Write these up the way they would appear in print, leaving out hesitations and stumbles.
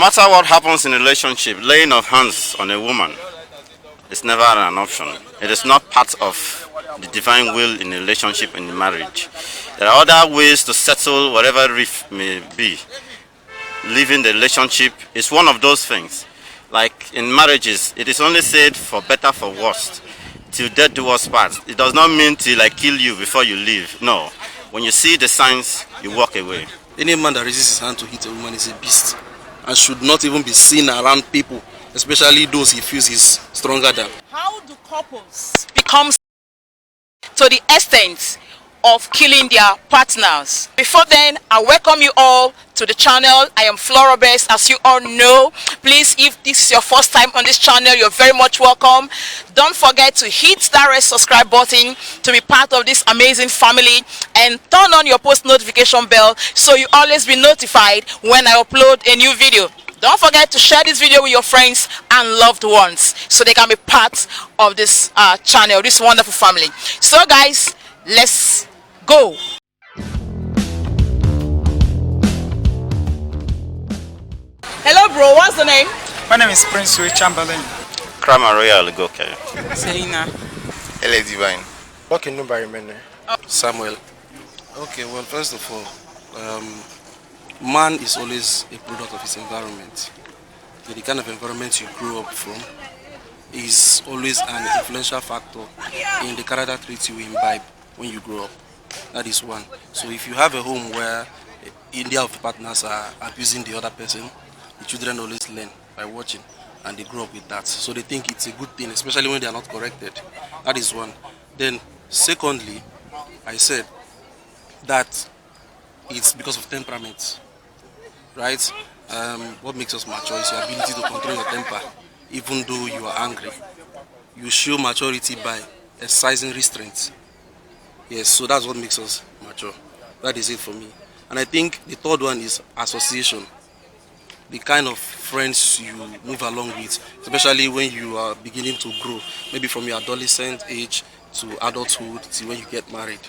matter what happens in a relationship, laying of hands on a woman is never an option. It is not part of the divine will in a relationship and in marriage. There are other ways to settle whatever rift may be. Leaving the relationship is one of those things. Like in marriages, it is only said for better, for worse. Till death do us part. It does not mean to like kill you before you leave. No. When you see the signs, you walk away. Any man that raises his hand to hit a woman is a beast and should not even be seen around people, especially those he feels he's stronger than. How do couples become to the extent of killing their partners? Before then, I welcome you all to the channel. I am Flora, as you all know. Please, if this is your first time on this channel, you're very much welcome. Don't forget to hit that red subscribe button to be part of this amazing family, and turn on your post notification bell so you always be notified when I upload a new video. Don't forget to share this video with your friends and loved ones so they can be part of this channel, this wonderful family. So guys, let's go. Hello bro, what's the name? My name is Prince Chamberlain. Kramaroya Legoke. Selena. L.A. Divine. Okay, nobody remember. Samuel. Okay, well, first of all, man is always a product of his environment. The kind of environment you grew up from is always an influential factor in the character traits you imbibe when you grow up. That is one. So if you have a home where either of the partners are abusing the other person, the children always learn by watching, and they grow up with that. So they think it's a good thing, especially when they are not corrected. That is one. Then secondly, I said that it's because of temperament, right? What makes us mature is your ability to control your temper, even though you are angry. You show maturity by exercising restraint. Yes, so that's what makes us mature. That is it for me. And I think the third one is association. The kind of friends you move along with, especially when you are beginning to grow, maybe from your adolescent age to adulthood to when you get married,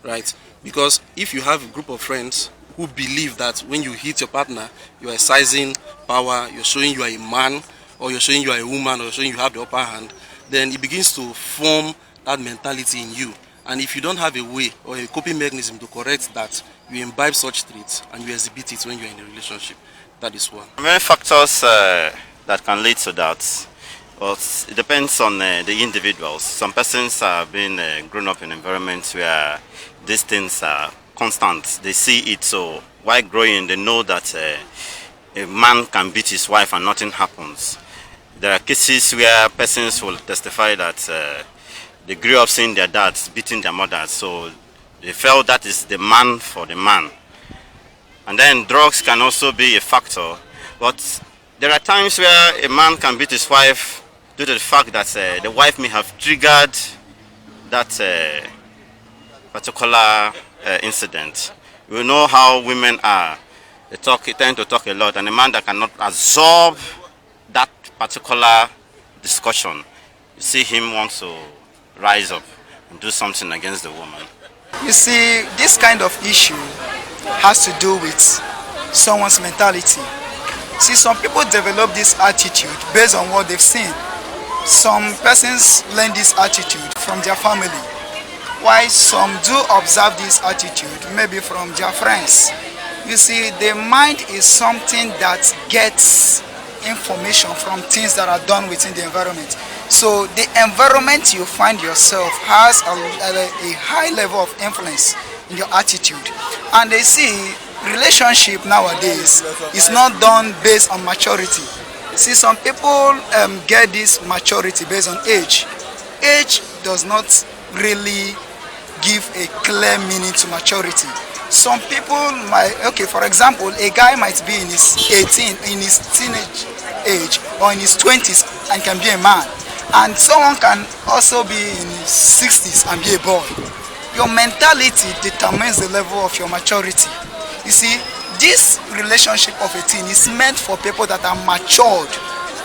right? Because if you have a group of friends who believe that when you hit your partner, you are exercising power, you're showing you are a man, or you're showing you are a woman, or you're showing you have the upper hand, then it begins to form that mentality in you. And if you don't have a way or a coping mechanism to correct that, you imbibe such traits and you exhibit it when you're in a relationship. That is one. Many factors that can lead to that. But it depends on the individuals. Some persons are being grown up in environments where these things are constant. They see it, so while growing, they know that a man can beat his wife and nothing happens. There are cases where persons will testify that they grew up seeing their dads beating their mothers, so they felt that is the man for the man. And then drugs can also be a factor, but there are times where a man can beat his wife due to the fact that the wife may have triggered that particular incident. We know how women are. They tend to talk a lot, and a man that cannot absorb that particular discussion, you see him want to rise up and do something against the woman. You see, this kind of issue has to do with someone's mentality. See, some people develop this attitude based on what they've seen. Some persons learn this attitude from their family, while some do observe this attitude maybe from their friends. You see, the mind is something that gets information from things that are done within the environment. So the environment you find yourself has a high level of influence in your attitude. And they see relationship nowadays is not done based on maturity. See, some people get this maturity based on age. Age does not really give a clear meaning to maturity. Some people might, okay, for example, a guy might be in his teenage age or in his 20s and can be a man. And someone can also be in his 60s and be a boy. Your mentality determines the level of your maturity. You see, this relationship of a teen is meant for people that are matured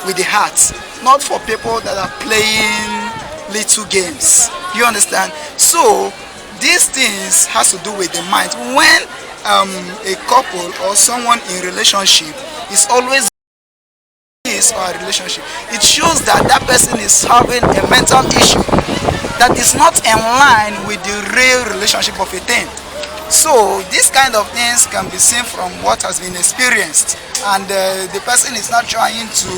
with the heart, not for people that are playing little games. You understand? So these things has to do with the mind. When a couple or someone in relationship is always his or her relationship, it shows that that person is having a mental issue that is not in line with the real relationship of a thing. So these kind of things can be seen from what has been experienced, and the person is not trying to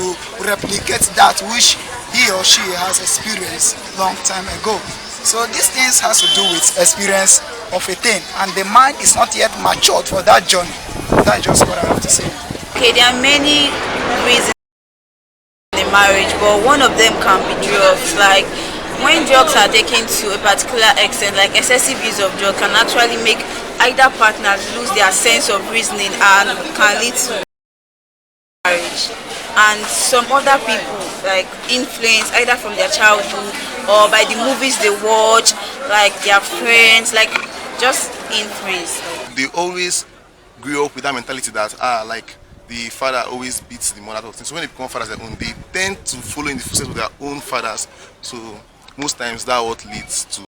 replicate that which he or she has experienced long time ago. So these things has to do with experience of a thing, and the mind is not yet matured for that journey. That's just what I have to say. Okay, there are many reasons in marriage, but one of them can be drugs. Like when drugs are taken to a particular extent, like excessive use of drugs can actually make either partners lose their sense of reasoning and can lead to marriage. And some other people, like influence either from their childhood or by the movies they watch, like their friends, like just influence. They always grew up with that mentality that like the father always beats the mother. So when they become fathers, they tend to follow in the footsteps of their own fathers. So most times that's what leads to.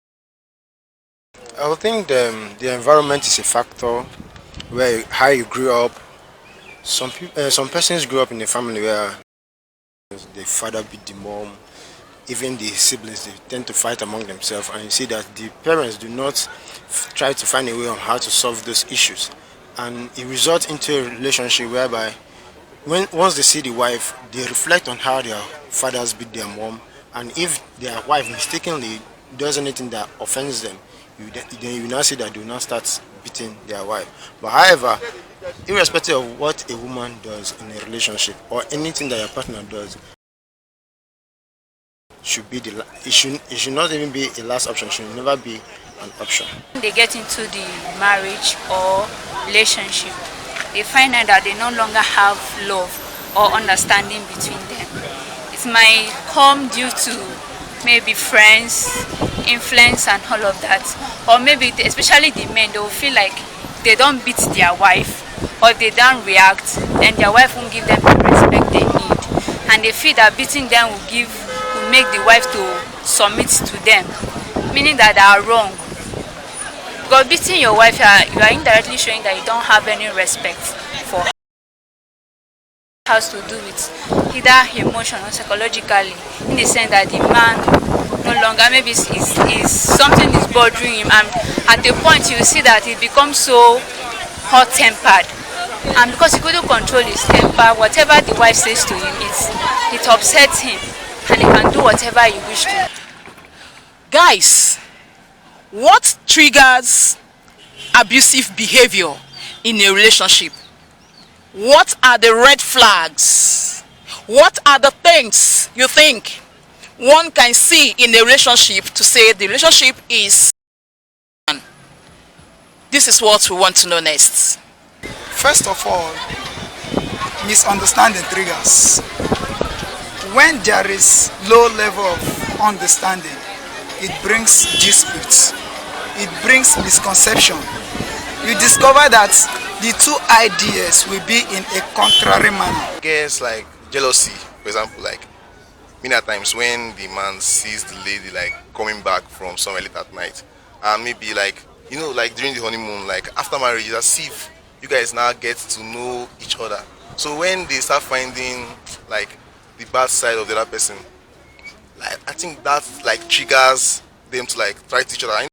I would think the environment is a factor, where how you grew up. Some persons grew up in a family where the father beat the mom. Even the siblings, they tend to fight among themselves, and you see that the parents do not try to find a way on how to solve those issues, and it results into a relationship whereby once they see the wife, they reflect on how their fathers beat their mom, and if their wife mistakenly does anything that offends them, then you now see that they will not start beating their wife. But however, irrespective of what a woman does in a relationship or anything that your partner does, should be it should not even be a last option. It should never be an option. When they get into the marriage or relationship, they find out that they no longer have love or understanding between them. It might come due to maybe friends, influence and all of that, or maybe especially the men, they will feel like they don't beat their wife, or if they don't react, then their wife won't give them the respect they need, and they feel that beating them will make the wife to submit to them, meaning that they are wrong. Because beating your wife, you are indirectly showing that you don't have any respect for her. It has to do with either emotion or psychologically, in the sense that the man no longer, maybe something is bothering him, and at a point you see that he becomes so hot-tempered, and because he couldn't control his temper, whatever the wife says to him, it upsets him, and he can do whatever he wishes to. Guys, what triggers abusive behavior in a relationship? What are the red flags? What are the things you think one can see in a relationship to say the relationship is? This is what we want to know next. First of all, misunderstanding triggers. When there is low level of understanding, it brings disputes, it brings misconception. You discover that the two ideas will be in a contrary manner. I guess like jealousy, for example, like many times when the man sees the lady like coming back from somewhere late at night, and maybe like like during the honeymoon, like after marriage, it's as if you guys now get to know each other. So when they start finding like the bad side of the other person, like I think that like triggers them to like try to each other.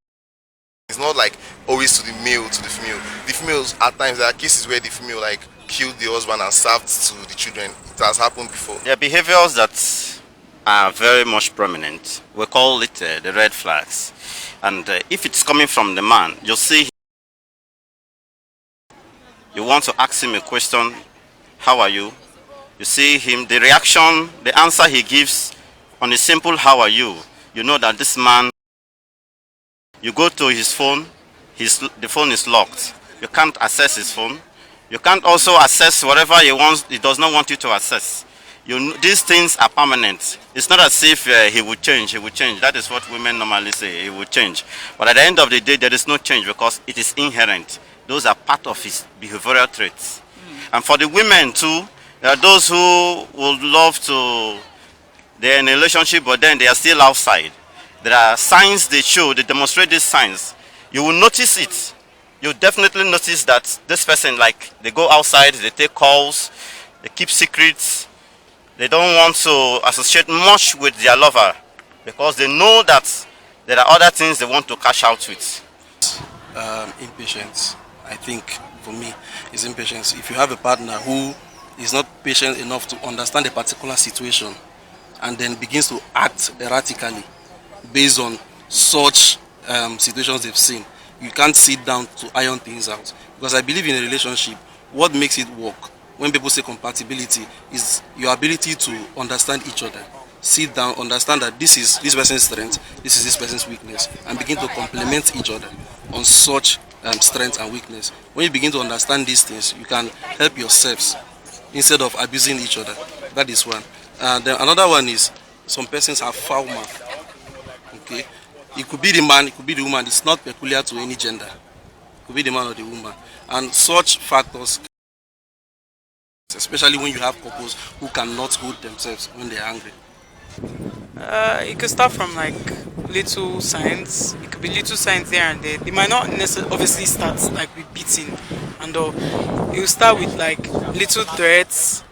It's not like always to the male to the female. The females, at times there are cases where the female like killed the husband and served to the children. It has happened before. There are behaviors that are very much prominent. We call it the red flags. And if it's coming from the man, you'll see you want to ask him a question, how are you? You see him, the reaction, the answer he gives on a simple how are you, you know that this man, you go to his phone, the phone is locked. You can't access his phone. You can't also access whatever he does not want you to access. These things are permanent. It's not as if he would change, That is what women normally say, he would change. But at the end of the day, there is no change because it is inherent. Those are part of his behavioral traits. And for the women too, there are those who would love to, they're in a relationship, but then they are still outside. There are signs they show, they demonstrate these signs. You will notice it. You definitely notice that this person, like, they go outside, they take calls, they keep secrets. They don't want to associate much with their lover because they know that there are other things they want to cash out with. Impatience, I think, for me, is impatience. If you have a partner who is not patient enough to understand a particular situation and then begins to act erratically based on such situations they've seen, you can't sit down to iron things out. Because I believe in a relationship, what makes it work, when people say compatibility, is your ability to understand each other. Sit down, understand that this is this person's strength, this is this person's weakness, and begin to complement each other on such strength and weakness. When you begin to understand these things, you can help yourselves instead of abusing each other. That is one. Then another one is some persons have foul mouth. Okay, it could be the man, it could be the woman. It's not peculiar to any gender. It could be the man or the woman, and such factors, especially when you have couples who cannot hold themselves when they are angry. It could start from like little signs. It could be little signs there and there. They might not necessarily obviously start like with beating and all. It will start with like little threats,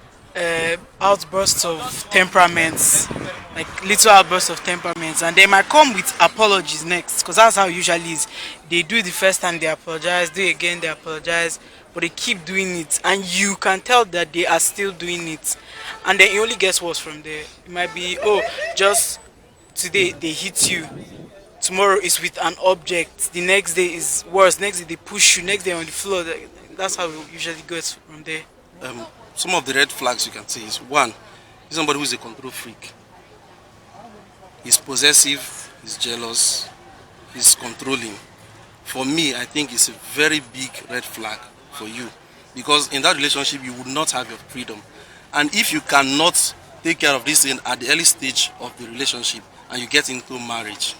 outbursts of temperaments, like little outbursts of temperaments, and they might come with apologies next, because that's how it usually is. They do the first time, they apologize, do it again, they apologize, but they keep doing it, and you can tell that they are still doing it, and then it only gets worse from there. It might be, oh, just today they hit you, tomorrow is with an object, the next day is worse, next day they push you, next day on the floor. That's how it usually goes from there. Some of the red flags you can see is, one, is somebody who is a control freak. He's possessive, he's jealous, he's controlling. For me, I think it's a very big red flag for you, because in that relationship you would not have your freedom. And if you cannot take care of this thing at the early stage of the relationship and you get into marriage,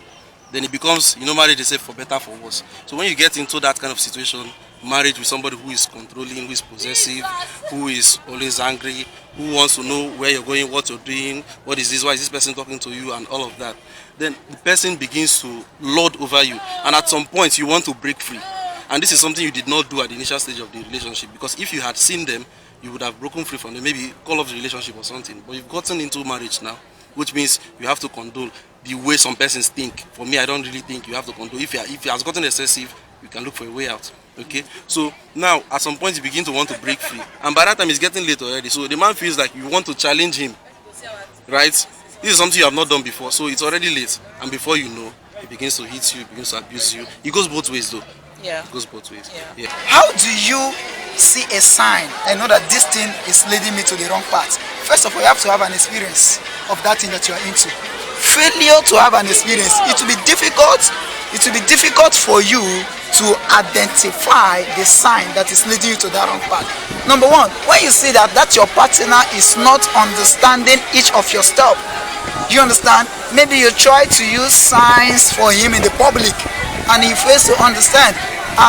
then it becomes, marriage is for better, for worse. So when you get into that kind of situation, marriage with somebody who is controlling, who is possessive, who is always angry, who wants to know where you're going, what you're doing, what is this, why is this person talking to you, and all of that, then the person begins to lord over you, and at some point you want to break free. And this is something you did not do at the initial stage of the relationship, because if you had seen them, you would have broken free from them, maybe call off the relationship or something. But you've gotten into marriage now, which means you have to condole the way some persons think. For me, I don't really think you have to condole. If he has gotten excessive, you can look for a way out. Okay, so now at some point you begin to want to break free, and by that time it's getting late already, so the man feels like you want to challenge him, right? This is something you have not done before, so it's already late, and before you know, he begins to hit you, he begins to abuse you. It goes both ways though. Yeah. It goes both ways. Yeah. How do you see a sign and know that this thing is leading me to the wrong path? First of all, you have to have an experience of that thing that you are into. Failure to have an experience, it will be difficult for you to identify the sign that is leading you to that wrong path. Number one, when you see that your partner is not understanding each of your stuff, you understand? Maybe you try to use signs for him in the public and he fails to understand,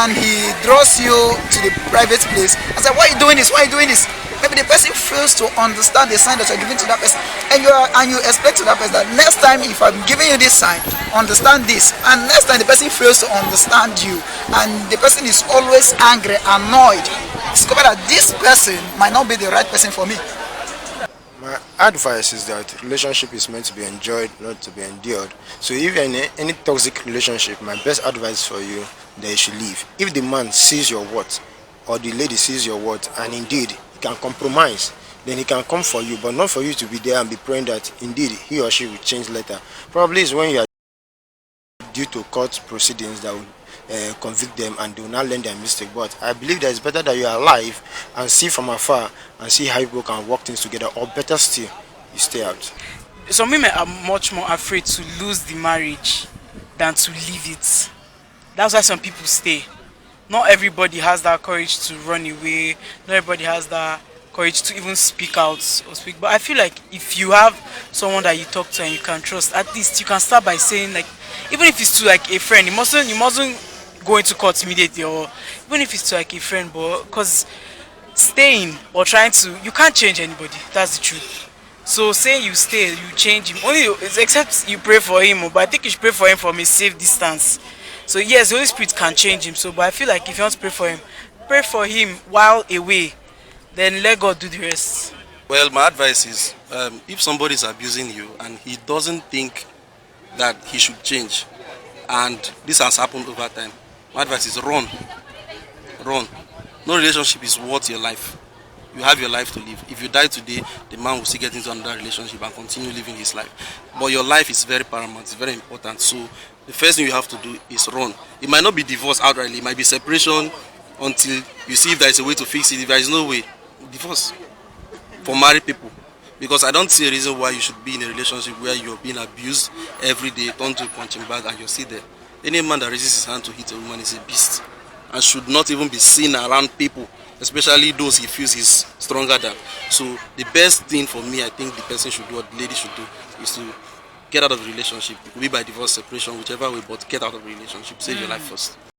and he draws you to the private place and says, why are you doing this, why are you doing this? Maybe the person fails to understand the sign that you're giving to that person, and you expect to that person that next time if I'm giving you this sign, understand this, and next time the person fails to understand you and the person is always angry, annoyed, discover that this person might not be the right person for me. My advice is that relationship is meant to be enjoyed, not to be endured. So if you're in any toxic relationship, my best advice for you, that you should leave. If the man sees your worth, or the lady sees your worth, and indeed he can compromise, then he can come for you, but not for you to be there and be praying that indeed he or she will change later. Probably is when you are due to court proceedings that will convict them and they will not learn their mistake. But I believe that it's better that you are alive and see from afar and see how people can work things together, or better still, you stay out. Some women are much more afraid to lose the marriage than to leave it. That's why some people stay. Not everybody has that courage to run away. Not everybody has that courage to even speak out or speak. But I feel like if you have someone that you talk to and you can trust, at least you can start by saying, like, even if it's to like a friend, you mustn't go into court immediately, or even if it's to like a friend, but because staying or trying to, you can't change anybody. That's the truth. So say you stay, you change him, only except you pray for him, but I think you should pray for him from a safe distance. So yes, the Holy Spirit can change him. So, but I feel like if you want to pray for him while away, then let God do the rest. Well, my advice is if somebody is abusing you and he doesn't think that he should change, and this has happened over time, my advice is run. Run. No relationship is worth your life. You have your life to live. If you die today, the man will still get into another relationship and continue living his life. But your life is very paramount, it's very important. So the first thing you have to do is run. It might not be divorce outrightly, it might be separation until you see if there is a way to fix it. If there is no way, divorce for married people. Because I don't see a reason why you should be in a relationship where you're being abused every day, turn to a punching bag, and you're still there. Any man that raises his hand to hit a woman is a beast and should not even be seen around people, especially those he feels he's stronger than. So the best thing for me, I think the person should do, or the lady should do, is to get out of the relationship. It could be by divorce, separation, whichever way, but get out of the relationship. Save your life first.